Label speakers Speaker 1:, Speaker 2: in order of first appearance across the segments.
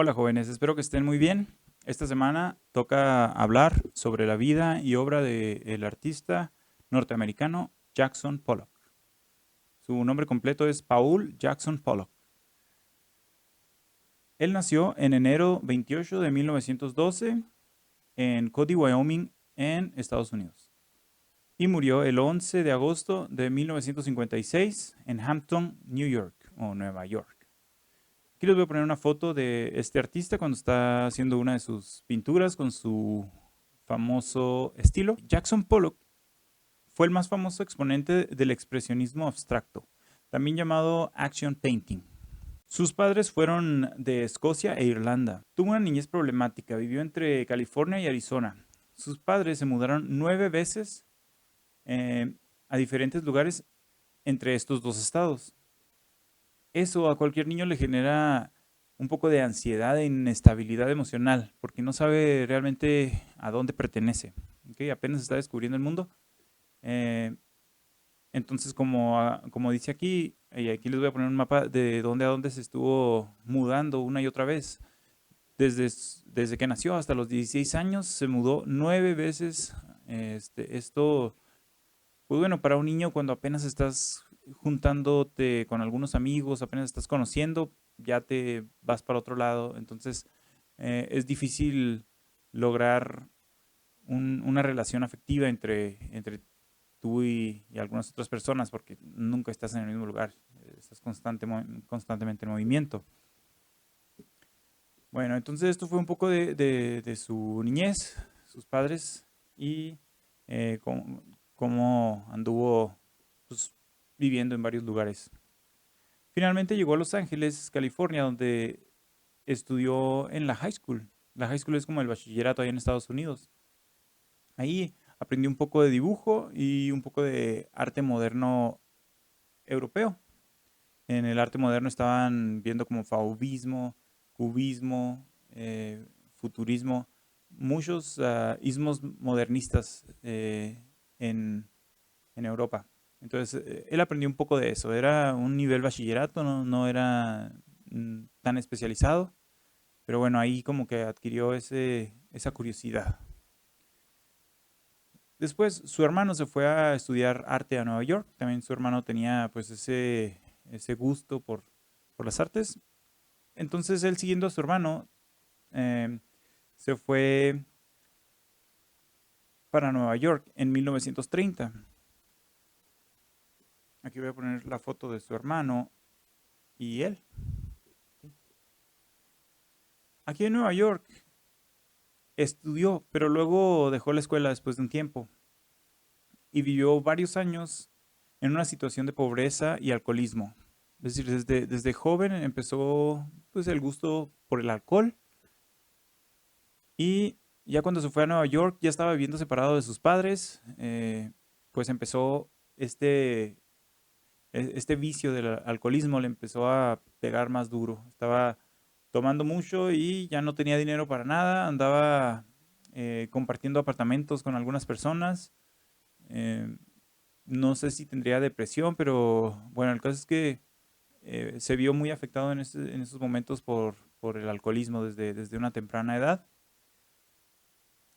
Speaker 1: Hola jóvenes, espero que estén muy bien. Esta semana toca hablar sobre la vida y obra del artista norteamericano Jackson Pollock. Su nombre completo es Paul Jackson Pollock. Él nació en enero 28 de 1912 en Cody, Wyoming, en Estados Unidos. Y murió el 11 de agosto de 1956 en Hampton, New York, o Nueva York. Aquí les voy a poner una foto de este artista cuando está haciendo una de sus pinturas con su famoso estilo. Jackson Pollock fue el más famoso exponente del expresionismo abstracto, también llamado action painting. Sus padres fueron de Escocia e Irlanda. Tuvo una niñez problemática, vivió entre California y Arizona. Sus padres se mudaron 9 veces a diferentes lugares entre estos dos estados. Eso a cualquier niño le genera un poco de ansiedad e inestabilidad emocional, porque no sabe realmente a dónde pertenece. ¿Okay? Apenas está descubriendo el mundo. Eh, entonces, como dice aquí, y aquí les voy a poner un mapa de dónde a dónde se estuvo mudando una y otra vez. Desde que nació hasta los 16 años se mudó 9 veces. Esto, pues bueno, para un niño cuando apenas estás juntándote con algunos amigos, apenas estás conociendo, ya te vas para otro lado. Entonces es difícil lograr una relación afectiva entre tú y algunas otras personas porque nunca estás en el mismo lugar, estás constantemente en movimiento. Bueno, entonces esto fue un poco de su niñez, sus padres y cómo anduvo pues, viviendo en varios lugares. Finalmente llegó a Los Ángeles, California, donde estudió en la high school. La high school es como el bachillerato ahí en Estados Unidos. Ahí aprendió un poco de dibujo y un poco de arte moderno europeo. En el arte moderno estaban viendo como fauvismo, cubismo, futurismo, muchos ismos modernistas en Europa. Entonces, él aprendió un poco de eso. Era un nivel bachillerato, no era tan especializado, pero bueno, ahí como que adquirió esa curiosidad. Después, su hermano se fue a estudiar arte a Nueva York. También su hermano tenía pues ese gusto por las artes. Entonces, él siguiendo a su hermano, eh, se fue para Nueva York en 1930. Aquí voy a poner la foto de su hermano y él. Aquí en Nueva York estudió, pero luego dejó la escuela después de un tiempo y vivió varios años en una situación de pobreza y alcoholismo. Es decir, desde joven empezó pues, el gusto por el alcohol y ya cuando se fue a Nueva York ya estaba viviendo separado de sus padres, pues empezó este vicio del alcoholismo, le empezó a pegar más duro. Estaba tomando mucho y ya no tenía dinero para nada, andaba compartiendo apartamentos con algunas personas. eh, no sé si tendría depresión, pero bueno, el caso es que se vio muy afectado en esos momentos por el alcoholismo desde una temprana edad.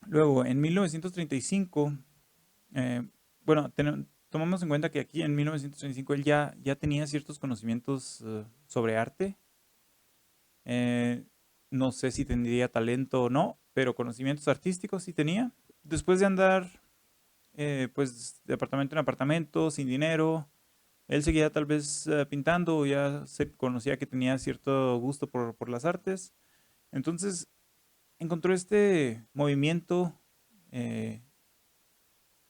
Speaker 1: Luego, en 1935, eh, bueno, tomamos en cuenta que aquí en 1935 él ya tenía ciertos conocimientos sobre arte. Eh, no sé si tendría talento o no, pero conocimientos artísticos sí tenía. Después de andar, pues, de apartamento en apartamento, sin dinero, él seguía tal vez pintando, ya se conocía que tenía cierto gusto por las artes. Entonces encontró este movimiento eh,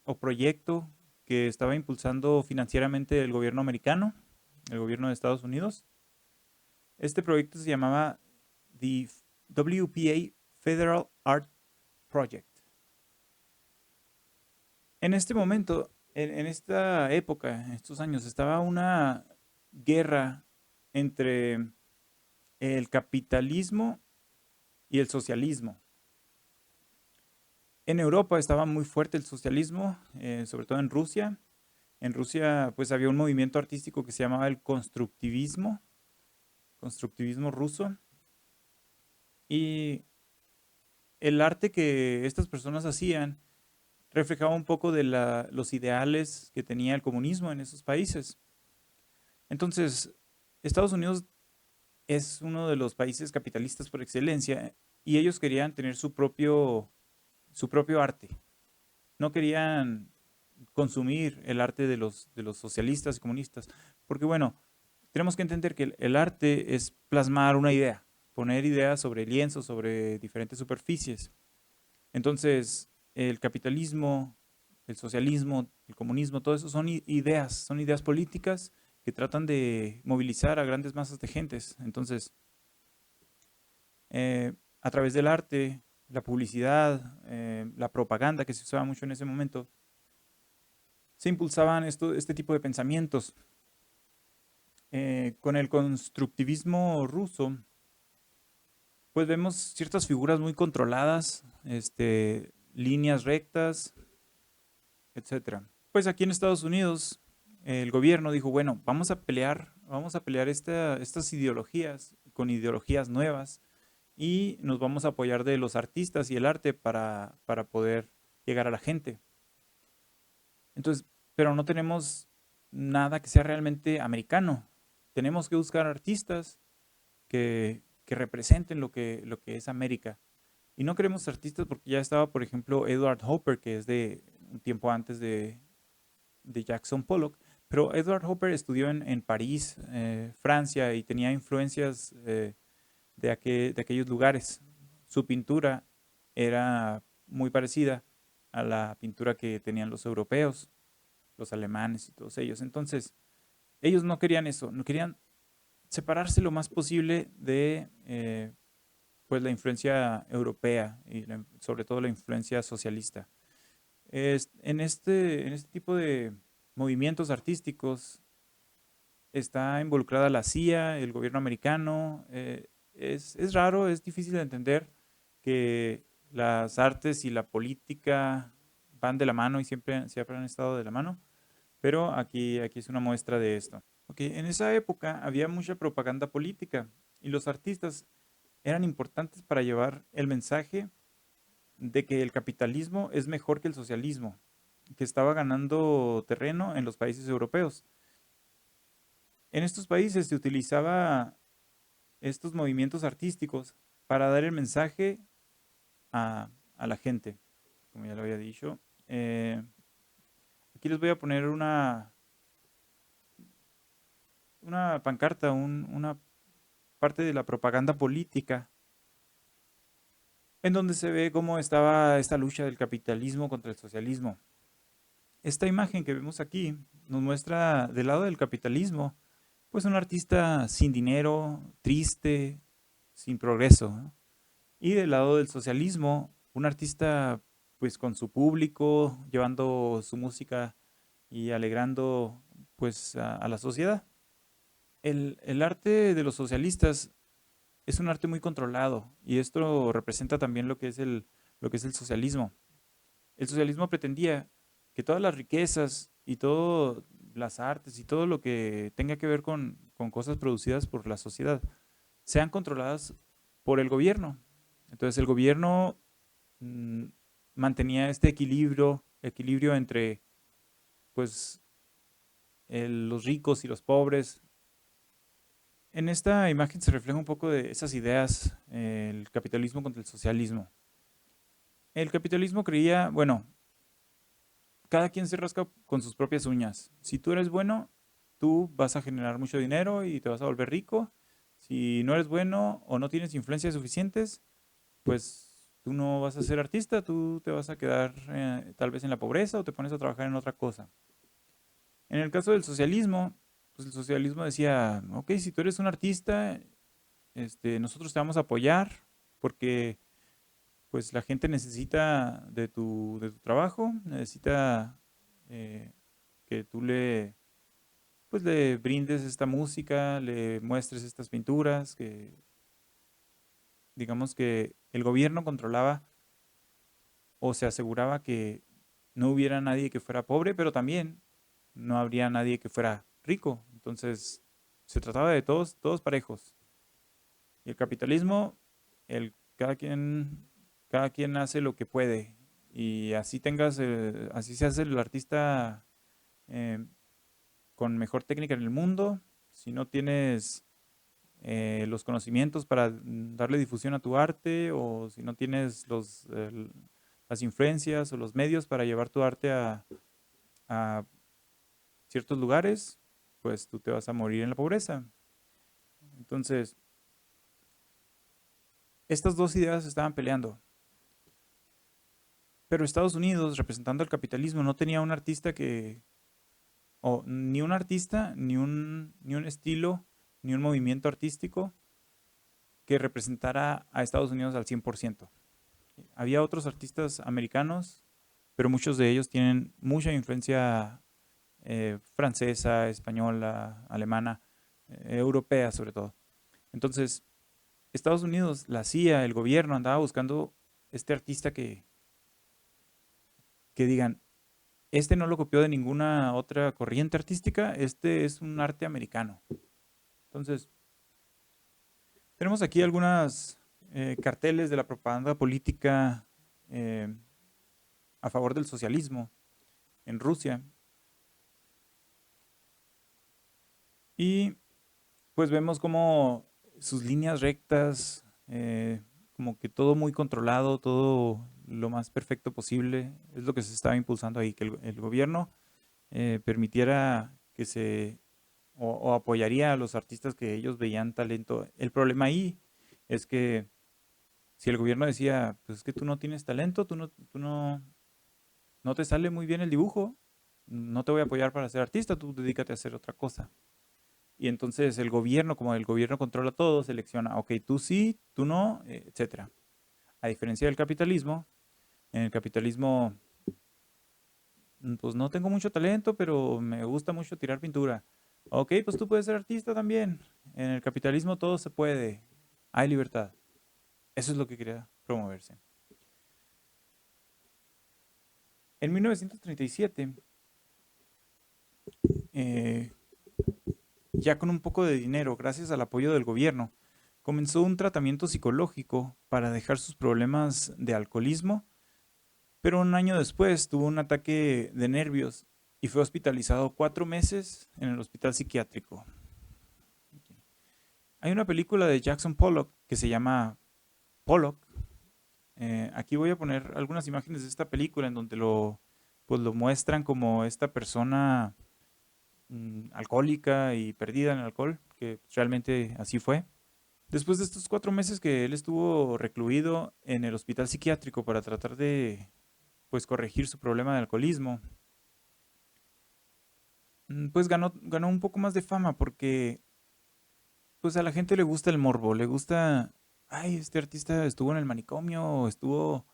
Speaker 1: o proyecto que estaba impulsando financieramente el gobierno americano, el gobierno de Estados Unidos. Este proyecto se llamaba The WPA Federal Art Project. En este momento, en esta época, en estos años, estaba una guerra entre el capitalismo y el socialismo. En Europa estaba muy fuerte el socialismo, sobre todo en Rusia. En Rusia, pues había un movimiento artístico que se llamaba el constructivismo ruso. Y el arte que estas personas hacían reflejaba un poco de los ideales que tenía el comunismo en esos países. Entonces, Estados Unidos es uno de los países capitalistas por excelencia y ellos querían tener su propio arte. No querían consumir el arte de los socialistas y comunistas, porque bueno, tenemos que entender que el arte es plasmar una idea, poner ideas sobre lienzos, sobre diferentes superficies. Entonces, el capitalismo, el socialismo, el comunismo, todo eso son ideas políticas que tratan de movilizar a grandes masas de gentes. Entonces, a través del arte, la publicidad, la propaganda que se usaba mucho en ese momento, se impulsaban este tipo de pensamientos. Con el constructivismo ruso, pues vemos ciertas figuras muy controladas, líneas rectas, etcétera. Pues aquí en Estados Unidos, el gobierno dijo, bueno, vamos a pelear estas ideologías con ideologías nuevas y nos vamos a apoyar de los artistas y el arte para poder llegar a la gente. Entonces, pero no tenemos nada que sea realmente americano. Tenemos que buscar artistas que representen lo que es América. Y no queremos artistas porque ya estaba, por ejemplo, Edward Hopper, que es de un tiempo antes de Jackson Pollock. Pero Edward Hopper estudió en París, Francia, y tenía influencias de aquellos lugares. Su pintura era muy parecida a la pintura que tenían los europeos, los alemanes y todos ellos. Entonces, ellos no querían eso, no querían separarse lo más posible de pues la influencia europea y sobre todo la influencia socialista. En este tipo de movimientos artísticos está involucrada la CIA, el gobierno americano. Es raro, es difícil de entender que las artes y la política van de la mano y siempre han estado de la mano, pero aquí es una muestra de esto. Okay, en esa época había mucha propaganda política y los artistas eran importantes para llevar el mensaje de que el capitalismo es mejor que el socialismo, que estaba ganando terreno en los países europeos. En estos países se utilizaba estos movimientos artísticos para dar el mensaje a la gente, como ya lo había dicho. Aquí les voy a poner una pancarta, una parte de la propaganda política, en donde se ve cómo estaba esta lucha del capitalismo contra el socialismo. Esta imagen que vemos aquí nos muestra del lado del capitalismo, pues un artista sin dinero, triste, sin progreso, ¿no? Y del lado del socialismo, un artista pues con su público, llevando su música y alegrando pues a la sociedad. El arte de los socialistas es un arte muy controlado y esto representa también lo que es el socialismo. El socialismo pretendía que todas las riquezas y todas las artes y todo lo que tenga que ver con cosas producidas por la sociedad sean controladas por el gobierno. Entonces el gobierno mm, mantenía este equilibrio entre pues los ricos y los pobres. En esta imagen se refleja un poco de esas ideas, el capitalismo contra el socialismo. El capitalismo creía, bueno, cada quien se rasca con sus propias uñas. Si tú eres bueno, tú vas a generar mucho dinero y te vas a volver rico. Si no eres bueno o no tienes influencias suficientes, pues tú no vas a ser artista, tú te vas a quedar tal vez en la pobreza o te pones a trabajar en otra cosa. En el caso del socialismo, pues el socialismo decía, ok, si tú eres un artista, nosotros te vamos a apoyar porque pues la gente necesita de tu trabajo, necesita eh, que tú pues le brindes esta música, le muestres estas pinturas, que digamos que el gobierno controlaba o se aseguraba que no hubiera nadie que fuera pobre, pero también no habría nadie que fuera rico. Entonces se trataba de todos parejos. Y el capitalismo cada quien hace lo que puede. Y así así se hace el artista eh, con mejor técnica en el mundo. Si no tienes los conocimientos para darle difusión a tu arte, o si no tienes las influencias o los medios para llevar tu arte a ciertos lugares, pues tú te vas a morir en la pobreza. Entonces, estas dos ideas estaban peleando. Pero Estados Unidos, representando el capitalismo, no tenía un artista o ni un artista, ni un estilo, ni un movimiento artístico que representara a Estados Unidos al 100%. Había otros artistas americanos, pero muchos de ellos tienen mucha influencia francesa, española, alemana, europea sobre todo. Entonces, Estados Unidos, la CIA, el gobierno andaba buscando este artista que digan, este no lo copió de ninguna otra corriente artística, este es un arte americano. Entonces, tenemos aquí algunas carteles de la propaganda política eh, a favor del socialismo en Rusia. Y pues vemos como sus líneas rectas, como que todo muy controlado, todo lo más perfecto posible, es lo que se estaba impulsando ahí, que el gobierno permitiera o apoyaría a los artistas que ellos veían talento. El problema ahí es que si el gobierno decía, pues es que tú no tienes talento, no te sale muy bien el dibujo, no te voy a apoyar para ser artista, tú dedícate a hacer otra cosa. Y entonces el gobierno, como el gobierno controla todo, selecciona, ok, tú sí, tú no, etcétera. A diferencia del capitalismo, en el capitalismo, pues no tengo mucho talento, pero me gusta mucho tirar pintura. Ok, pues tú puedes ser artista también. En el capitalismo todo se puede. Hay libertad. Eso es lo que quería promoverse. En 1937, eh, ya con un poco de dinero, gracias al apoyo del gobierno, comenzó un tratamiento psicológico para dejar sus problemas de alcoholismo, pero un año después tuvo un ataque de nervios y fue hospitalizado 4 meses en el hospital psiquiátrico. Hay una película de Jackson Pollock que se llama Pollock. Aquí voy a poner algunas imágenes de esta película en donde pues lo muestran como esta persona alcohólica y perdida en el alcohol, que realmente así fue. Después de estos 4 meses que él estuvo recluido en el hospital psiquiátrico para tratar de pues corregir su problema de alcoholismo, pues ganó un poco más de fama porque pues a la gente le gusta el morbo, le gusta, ay, este artista estuvo en el manicomio, o tuvo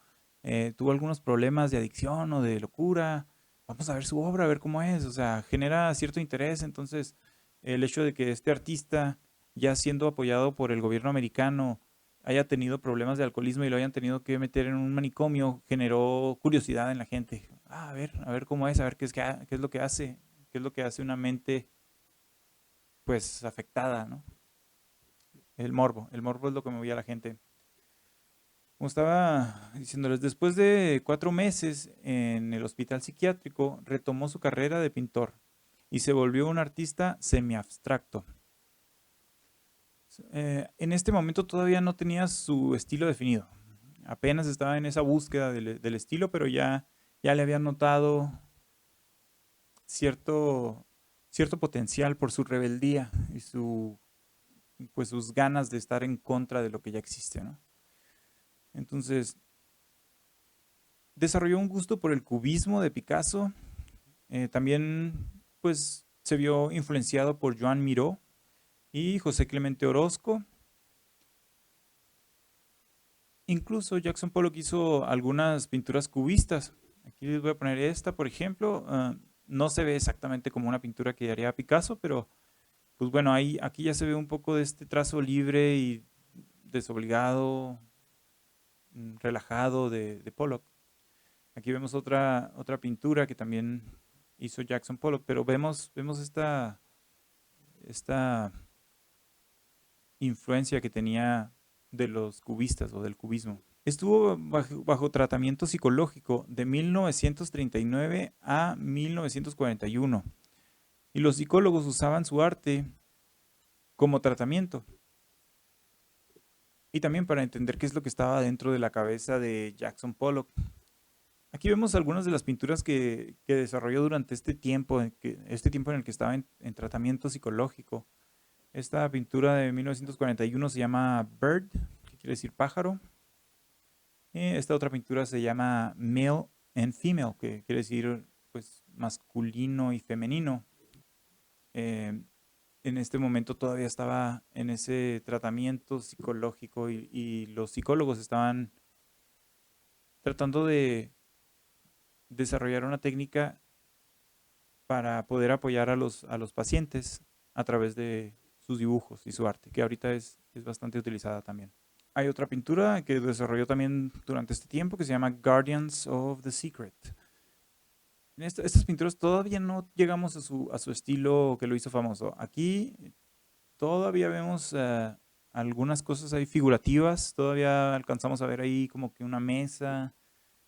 Speaker 1: algunos problemas de adicción o de locura, vamos a ver su obra, a ver cómo es, o sea, genera cierto interés. Entonces el hecho de que este artista, ya siendo apoyado por el gobierno americano, haya tenido problemas de alcoholismo y lo hayan tenido que meter en un manicomio, generó curiosidad en la gente. A ver cómo es, a ver qué es lo que hace, qué es lo que hace una mente pues afectada, ¿no? El morbo es lo que movía a la gente. Como estaba diciéndoles, después de 4 meses en el hospital psiquiátrico, retomó su carrera de pintor y se volvió un artista semi-abstracto. En este momento todavía no tenía su estilo definido. Apenas estaba en esa búsqueda del estilo, pero ya le habían notado cierto, cierto potencial por su rebeldía y pues sus ganas de estar en contra de lo que ya existe, ¿no? Entonces, desarrolló un gusto por el cubismo de Picasso. También, pues, se vio influenciado por Joan Miró y José Clemente Orozco. Incluso Jackson Pollock hizo algunas pinturas cubistas. Aquí les voy a poner esta, por ejemplo. No se ve exactamente como una pintura que haría Picasso, pero, pues bueno, aquí ya se ve un poco de este trazo libre y desobligado, relajado de Pollock. Aquí vemos otra pintura que también hizo Jackson Pollock, pero vemos esta influencia que tenía de los cubistas o del cubismo. Estuvo bajo tratamiento psicológico de 1939 a 1941 y los psicólogos usaban su arte como tratamiento y también para entender qué es lo que estaba dentro de la cabeza de Jackson Pollock. Aquí vemos algunas de las pinturas que desarrolló durante este tiempo, en el que estaba en tratamiento psicológico. Esta pintura de 1941 se llama Bird, que quiere decir pájaro. Esta otra pintura se llama Male and Female, que quiere decir pues masculino y femenino. En este momento todavía estaba en ese tratamiento psicológico y los psicólogos estaban tratando de desarrollar una técnica para poder apoyar a los pacientes a través de sus dibujos y su arte, que ahorita es bastante utilizada también. Hay otra pintura que desarrolló también durante este tiempo que se llama Guardians of the Secret. En estas pinturas todavía no llegamos a su estilo que lo hizo famoso. Aquí todavía vemos algunas cosas ahí figurativas, todavía alcanzamos a ver ahí como que una mesa,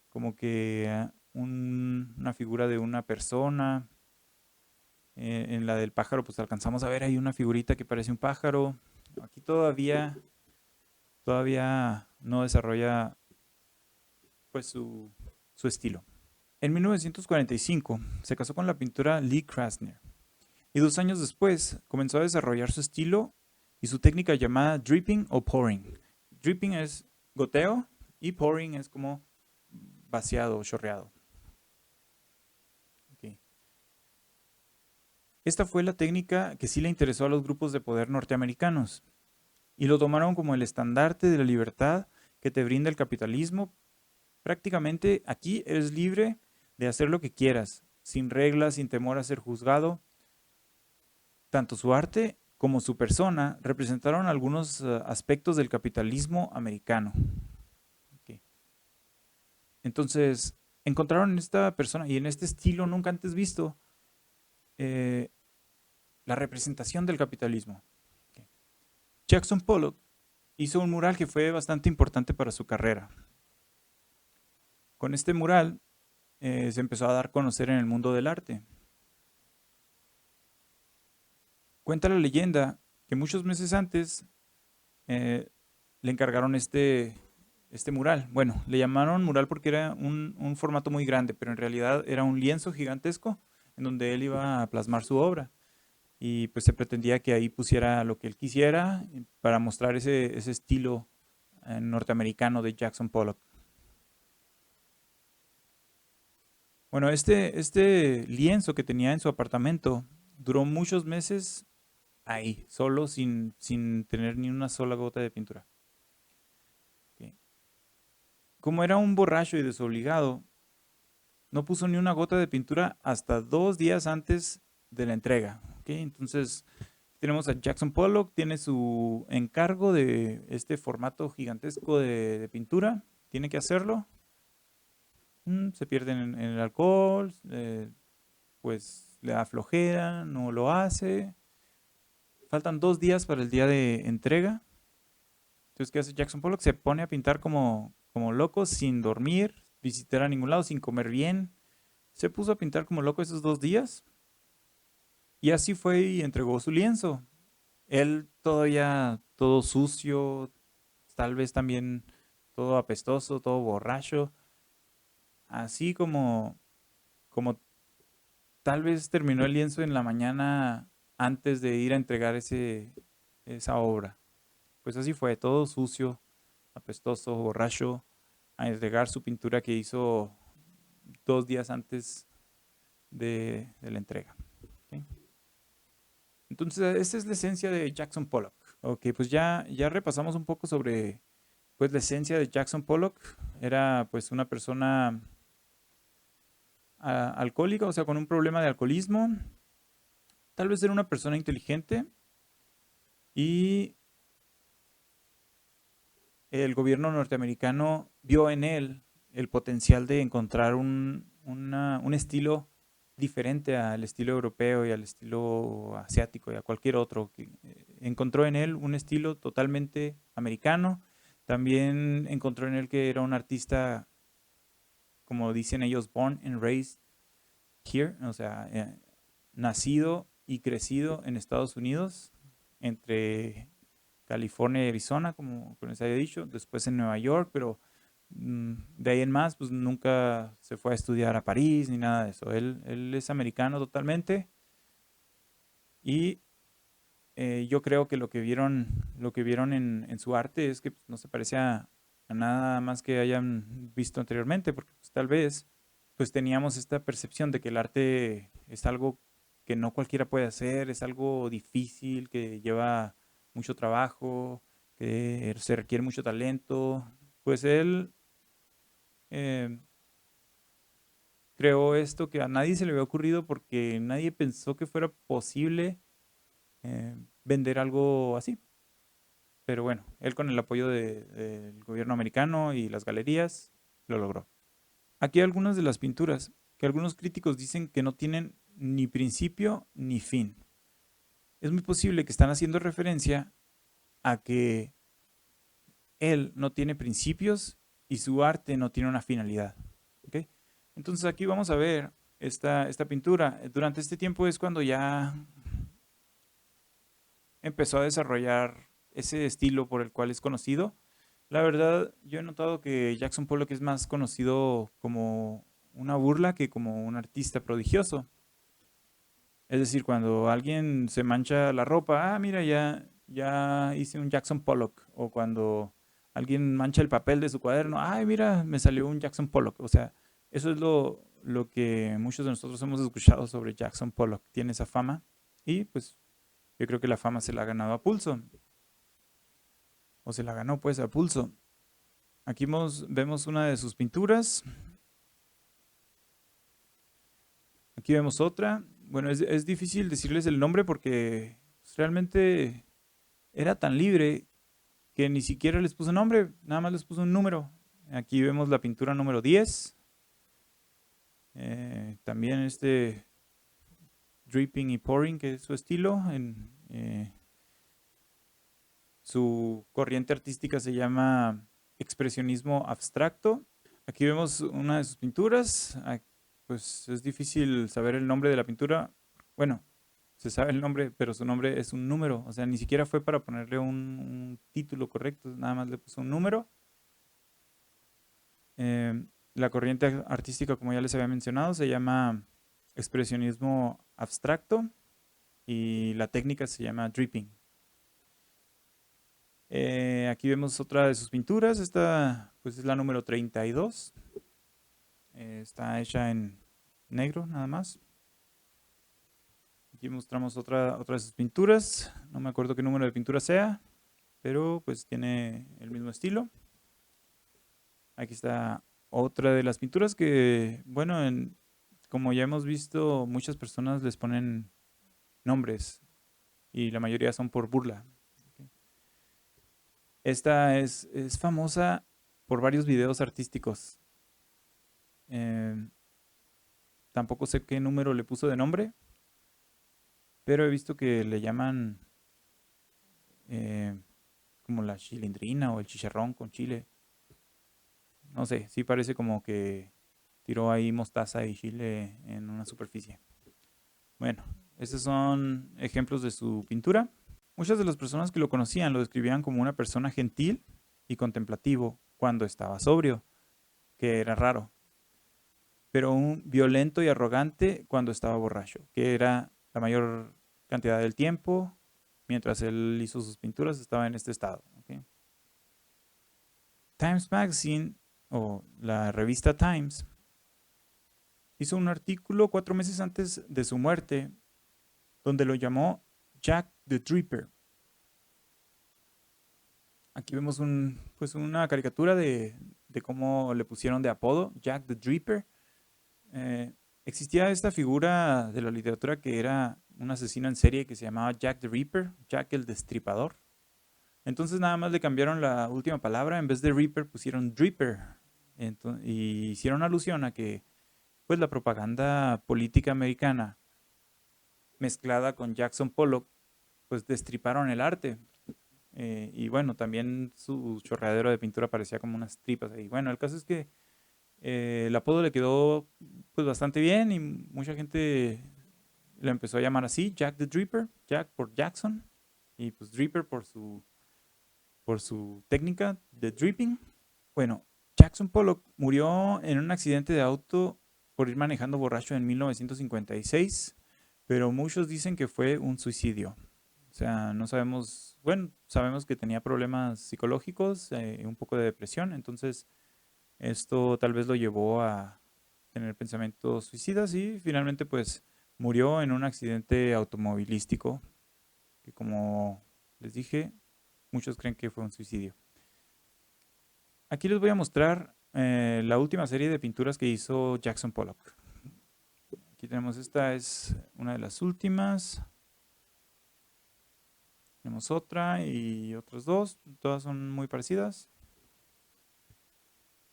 Speaker 1: como que una figura de una persona. En la del pájaro pues alcanzamos a ver ahí una figurita que parece un pájaro. Aquí todavía no desarrolla pues su estilo. En 1945 se casó con la pintora Lee Krasner y 2 años después comenzó a desarrollar su estilo y su técnica llamada dripping o pouring. Dripping es goteo y pouring es como vaciado o chorreado. Okay. Esta fue la técnica que sí le interesó a los grupos de poder norteamericanos y lo tomaron como el estandarte de la libertad que te brinda el capitalismo. Prácticamente aquí eres libre de hacer lo que quieras, sin reglas, sin temor a ser juzgado. Tanto su arte como su persona representaron algunos aspectos del capitalismo americano. Okay. Entonces, encontraron en esta persona y en este estilo nunca antes visto la representación del capitalismo. Okay. Jackson Pollock hizo un mural que fue bastante importante para su carrera. Con este mural se empezó a dar a conocer en el mundo del arte. Cuenta la leyenda que muchos meses antes le encargaron este mural. Bueno, le llamaron mural porque era un formato muy grande, pero en realidad era un lienzo gigantesco en donde él iba a plasmar su obra. Y pues se pretendía que ahí pusiera lo que él quisiera para mostrar ese estilo norteamericano de Jackson Pollock. Bueno, este lienzo que tenía en su apartamento duró muchos meses ahí, solo sin tener ni una sola gota de pintura. Okay. Como era un borracho y desobligado, no puso ni una gota de pintura hasta 2 días antes de la entrega. Okay. Entonces, tenemos a Jackson Pollock, tiene su encargo de este formato gigantesco de pintura, tiene que hacerlo. Se pierden en el alcohol, pues le da flojera, no lo hace. Faltan 2 días para el día de entrega. Entonces, ¿qué hace Jackson Pollock? Se pone a pintar como loco, sin dormir, visitar a ningún lado, sin comer bien. Se puso a pintar como loco esos 2 días. Y así fue y entregó su lienzo. Él todavía todo sucio, tal vez también todo apestoso, todo borracho. Así como tal vez terminó el lienzo en la mañana antes de ir a entregar esa obra. Pues así fue, todo sucio, apestoso, borracho, a entregar su pintura que hizo 2 días antes de la entrega. ¿Okay? Entonces, esa es la esencia de Jackson Pollock. Ok, pues ya repasamos un poco sobre pues, la esencia de Jackson Pollock. Era pues una persona alcohólica, o sea, con un problema de alcoholismo. Tal vez era una persona inteligente y el gobierno norteamericano vio en él el potencial de encontrar un estilo diferente al estilo europeo y al estilo asiático y a cualquier otro. Encontró en él un estilo totalmente americano También encontró en él que era un artista, como dicen ellos, born and raised here, o sea, nacido y crecido en Estados Unidos, entre California y Arizona, como les había dicho, después en Nueva York, pero de ahí en más, pues nunca se fue a estudiar a París ni nada de eso. Él es americano totalmente y yo creo que lo que vieron en su arte es que pues, no se parece a nada más que hayan visto anteriormente, porque pues, tal vez pues teníamos esta percepción de que el arte es algo que no cualquiera puede hacer, es algo difícil, que lleva mucho trabajo, que se requiere mucho talento. Pues él eh, creó esto que a nadie se le había ocurrido porque nadie pensó que fuera posible vender algo así. Pero bueno, él con el apoyo del gobierno americano y las galerías lo logró. Aquí hay algunas de las pinturas que algunos críticos dicen que no tienen ni principio ni fin. Es muy posible que están haciendo referencia a que él no tiene principios y su arte no tiene una finalidad. ¿Ok? Entonces aquí vamos a ver esta pintura. Durante este tiempo es cuando ya empezó a desarrollar ese estilo por el cual es conocido. La verdad, yo he notado que Jackson Pollock es más conocido como una burla que como un artista prodigioso. Es decir, cuando alguien se mancha la ropa, mira, ya hice un Jackson Pollock. O cuando alguien mancha el papel de su cuaderno, ay, mira, me salió un Jackson Pollock. O sea, eso es lo que muchos de nosotros hemos escuchado sobre Jackson Pollock. Tiene esa fama y pues yo creo que la fama se la ha ganado a pulso. O se la ganó pues a pulso. Aquí vemos una de sus pinturas. Aquí vemos otra. Bueno, es difícil decirles el nombre porque pues, realmente era tan libre que ni siquiera les puso nombre, nada más les puso un número. Aquí vemos la pintura número 10. También este dripping y pouring, que es su estilo. Su corriente artística se llama expresionismo abstracto. Aquí vemos una de sus pinturas. Pues es difícil saber el nombre de la pintura. Bueno, se sabe el nombre, pero su nombre es un número. O sea, ni siquiera fue para ponerle un título correcto, nada más le puso un número. La corriente artística, como ya les había mencionado, se llama expresionismo abstracto y la técnica se llama dripping. Aquí vemos otra de sus pinturas. Esta pues es la número 32. Está hecha en negro nada más. Aquí mostramos otra de sus pinturas. No me acuerdo qué número de pintura sea, pero pues tiene el mismo estilo. Aquí está otra de las pinturas que, bueno, como ya hemos visto, muchas personas les ponen nombres y la mayoría son por burla. Esta es famosa por varios videos artísticos. Tampoco sé qué número le puso de nombre, pero he visto que le llaman eh, como la chilindrina o el chicharrón con chile. No sé, sí parece como que tiró ahí mostaza y chile en una superficie. Bueno, estos son ejemplos de su pintura. Muchas de las personas que lo conocían lo describían como una persona gentil y contemplativo cuando estaba sobrio, que era raro, pero un violento y arrogante cuando estaba borracho, que era la mayor cantidad del tiempo, mientras él hizo sus pinturas, estaba en este estado. ¿Okay? Times Magazine, o la revista Times, hizo un artículo 4 meses antes de su muerte, donde lo llamó Jack the Dripper. Aquí vemos pues una caricatura de cómo le pusieron de apodo Jack the Dripper. Existía esta figura de la literatura que era un asesino en serie que se llamaba Jack the Ripper, Jack el Destripador. Entonces nada más le cambiaron la última palabra, en vez de Ripper pusieron Dripper. Y hicieron alusión a que pues la propaganda política americana mezclada con Jackson Pollock pues destriparon el arte. Y bueno, también su chorreadero de pintura parecía como unas tripas ahí. Bueno, el caso es que el apodo le quedó pues bastante bien y mucha gente lo empezó a llamar así, Jack the Dripper, Jack por Jackson y pues Dripper por su técnica de dripping. Bueno, Jackson Pollock murió en un accidente de auto por ir manejando borracho en 1956, pero muchos dicen que fue un suicidio. O sea, no sabemos, bueno, sabemos que tenía problemas psicológicos, un poco de depresión, entonces esto tal vez lo llevó a tener pensamientos suicidas y finalmente pues murió en un accidente automovilístico que como les dije, muchos creen que fue un suicidio. Aquí les voy a mostrar la última serie de pinturas que hizo Jackson Pollock. Aquí tenemos esta, es una de las últimas. Tenemos otra y otras dos, todas son muy parecidas.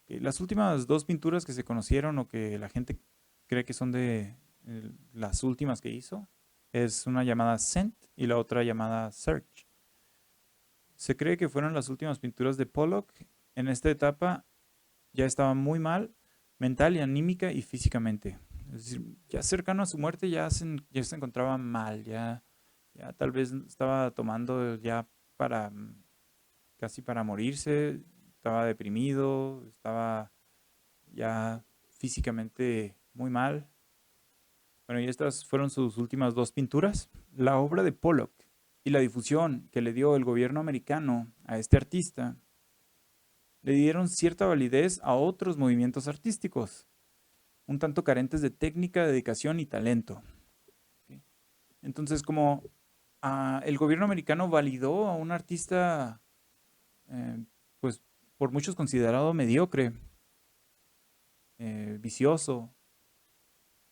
Speaker 1: Las últimas dos pinturas que se conocieron o que la gente cree que son de las últimas que hizo es una llamada Scent y la otra llamada Search. Se cree que fueron las últimas pinturas de Pollock. En esta etapa ya estaba muy mal, mental y anímica y físicamente. Es decir, ya cercano a su muerte ya se encontraba mal, ya tal vez estaba tomando ya para casi para morirse, estaba deprimido, estaba ya físicamente muy mal. Bueno, y estas fueron sus últimas dos pinturas. La obra de Pollock y la difusión que le dio el gobierno americano a este artista le dieron cierta validez a otros movimientos artísticos, un tanto carentes de técnica, dedicación y talento. Entonces, como el gobierno americano validó a un artista, pues por muchos considerado mediocre, vicioso,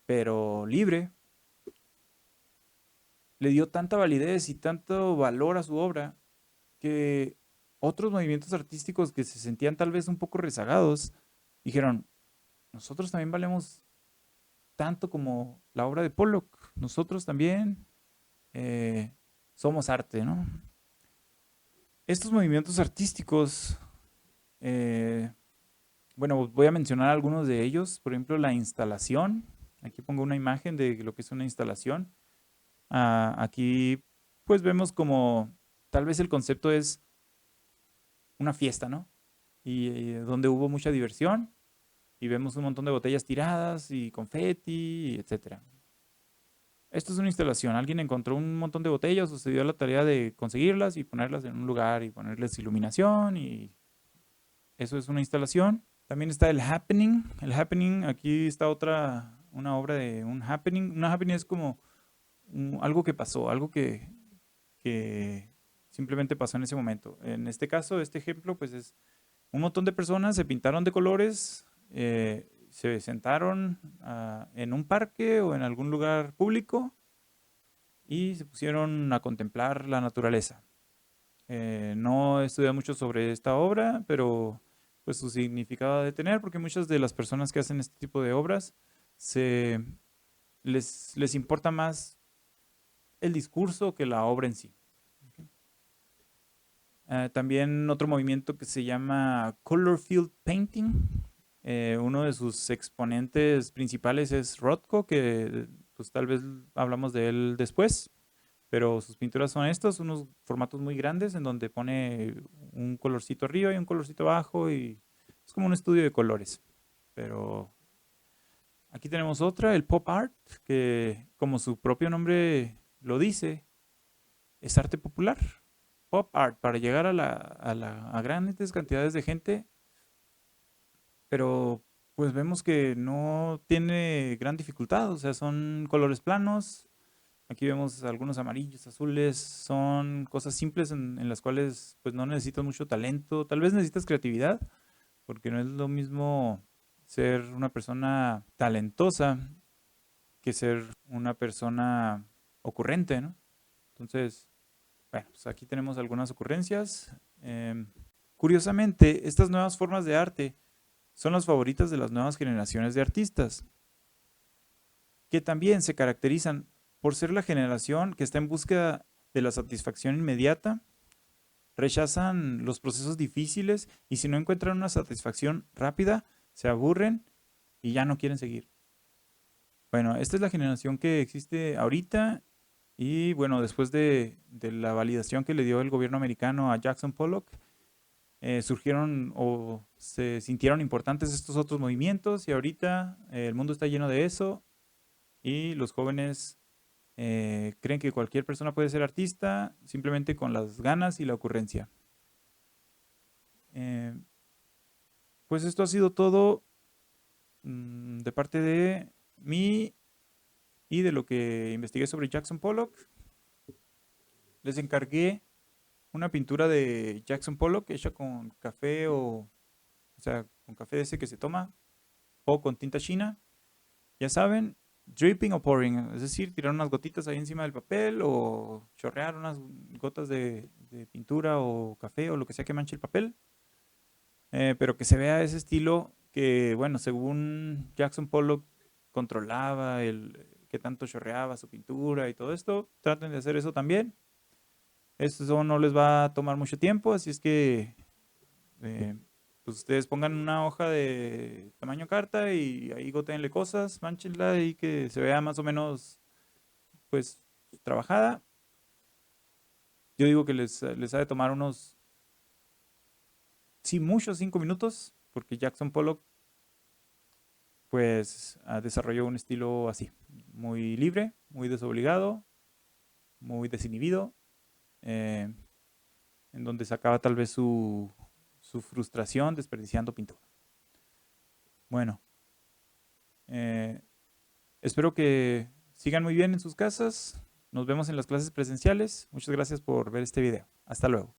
Speaker 1: pero libre, le dio tanta validez y tanto valor a su obra que otros movimientos artísticos que se sentían tal vez un poco rezagados, dijeron, nosotros también valemos tanto como la obra de Pollock, nosotros también somos arte, ¿no? Estos movimientos artísticos, bueno, voy a mencionar algunos de ellos, por ejemplo, la instalación, aquí pongo una imagen de lo que es una instalación. Aquí pues vemos como tal vez el concepto es una fiesta, ¿no? Y donde hubo mucha diversión y vemos un montón de botellas tiradas y confeti, etcétera. Esto es una instalación. Alguien encontró un montón de botellas o se dio la tarea de conseguirlas y ponerlas en un lugar y ponerles iluminación y eso es una instalación. También está el happening. El happening, aquí está una obra de un happening. Una happening es como algo que pasó, algo que simplemente pasó en ese momento. En este caso, este ejemplo, pues es un montón de personas se pintaron de colores, se sentaron en un parque o en algún lugar público y se pusieron a contemplar la naturaleza. No he estudiado mucho sobre esta obra, pero pues su significado de tener, porque muchas de las personas que hacen este tipo de obras les importa más el discurso que la obra en sí. También otro movimiento que se llama Color Field Painting. Uno de sus exponentes principales es Rothko, que pues tal vez hablamos de él después, pero sus pinturas son estos, unos formatos muy grandes en donde pone un colorcito arriba y un colorcito abajo y es como un estudio de colores. Pero aquí tenemos otra, el pop art, que como su propio nombre lo dice, es arte popular. Pop art, para llegar a grandes cantidades de gente, pero pues vemos que no tiene gran dificultad, o sea, son colores planos. Aquí vemos algunos amarillos, azules, son cosas simples en las cuales pues no necesitas mucho talento, tal vez necesitas creatividad, porque no es lo mismo ser una persona talentosa que ser una persona ocurrente, ¿no? Entonces, bueno, pues aquí tenemos algunas ocurrencias. Curiosamente, estas nuevas formas de arte son las favoritas de las nuevas generaciones de artistas, que también se caracterizan por ser la generación que está en búsqueda de la satisfacción inmediata, rechazan los procesos difíciles y si no encuentran una satisfacción rápida, se aburren y ya no quieren seguir. Bueno, esta es la generación que existe ahorita y bueno, después de la validación que le dio el gobierno americano a Jackson Pollock, surgieron o se sintieron importantes estos otros movimientos y ahorita el mundo está lleno de eso y los jóvenes creen que cualquier persona puede ser artista simplemente con las ganas y la ocurrencia. Eh, pues esto ha sido todo de parte de mí y de lo que investigué sobre Jackson Pollock. Les encargué una pintura de Jackson Pollock hecha con café o sea, con café ese que se toma o con tinta china. Ya saben, dripping o pouring, es decir, tirar unas gotitas ahí encima del papel o chorrear unas gotas de pintura o café o lo que sea que manche el papel. Pero que se vea ese estilo que, bueno, según Jackson Pollock controlaba el que tanto chorreaba su pintura y todo esto, traten de hacer eso también. Esto no les va a tomar mucho tiempo, así es que eh, pues ustedes pongan una hoja de tamaño carta y ahí gotéenle cosas, mánchenla y que se vea más o menos pues trabajada. Yo digo que les ha de tomar unos, sí, muchos 5 minutos, porque Jackson Pollock pues desarrolló un estilo así, muy libre, muy desobligado, muy desinhibido, eh, en donde sacaba tal vez su frustración desperdiciando pintura. Bueno, eh, espero que sigan muy bien en sus casas. Nos vemos en las clases presenciales. Muchas gracias por ver este video. Hasta luego.